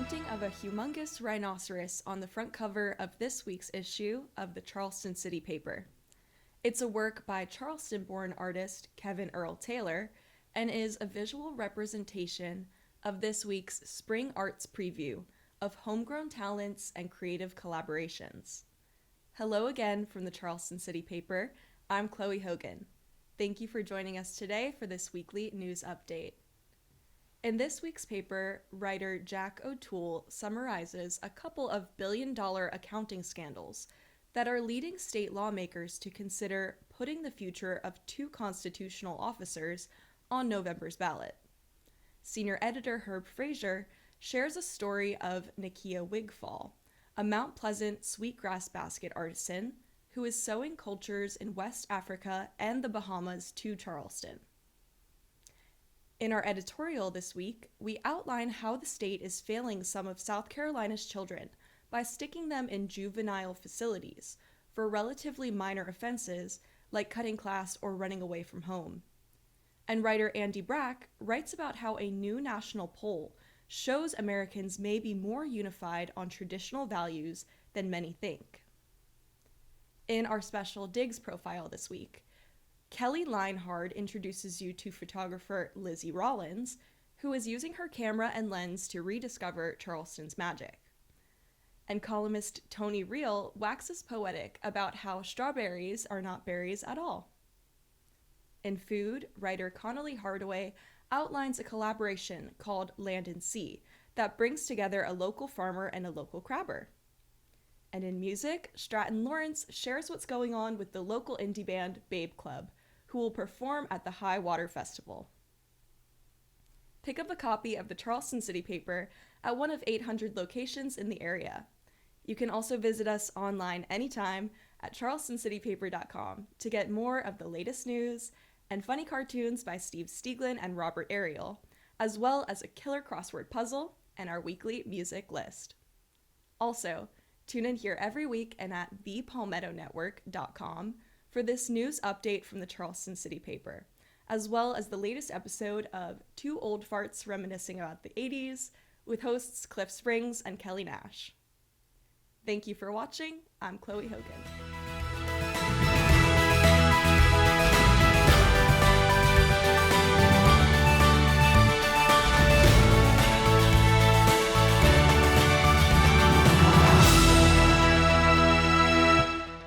painting of a humongous rhinoceros on the front cover of this week's issue of the Charleston City Paper. It's a work by Charleston-born artist Kevin Earl Taylor and is a visual representation of this week's Spring Arts Preview of homegrown talents and creative collaborations. Hello again from the Charleston City Paper. I'm Chloe Hogan. Thank you for joining us today for this weekly news update. In this week's paper, writer Jack O'Toole summarizes a couple of billion-dollar accounting scandals that are leading state lawmakers to consider putting the future of two constitutional officers on November's ballot. Senior editor Herb Frazier shares a story of Nakia Wigfall, a Mount Pleasant sweetgrass basket artisan who is sewing cultures in West Africa and the Bahamas to Charleston. In our editorial this week, we outline how the state is failing some of South Carolina's children by sticking them in juvenile facilities for relatively minor offenses like cutting class or running away from home. And writer Andy Brack writes about how a new national poll shows Americans may be more unified on traditional values than many think. In our special Digs profile this week, Kelly Linehard introduces you to photographer Lizzie Rollins, who is using her camera and lens to rediscover Charleston's magic. And columnist Tony Reel waxes poetic about how strawberries are not berries at all. In food, writer Connolly Hardaway outlines a collaboration called Land and Sea that brings together a local farmer and a local crabber. And in music, Stratton Lawrence shares what's going on with the local indie band Babe Club, who will perform at the High Water Festival. Pick up a copy of the Charleston City Paper at one of 800 locations in the area. You can also visit us online anytime at charlestoncitypaper.com to get more of the latest news and funny cartoons by Steve Stieglin and Robert Ariel, as well as a killer crossword puzzle and our weekly music list. Also, tune in here every week and at thepalmettonetwork.com for this news update from the Charleston City Paper, as well as the latest episode of Two Old Farts Reminiscing About the 80s with hosts Cliff Springs and Kelly Nash. Thank you for watching. I'm Chloe Hogan.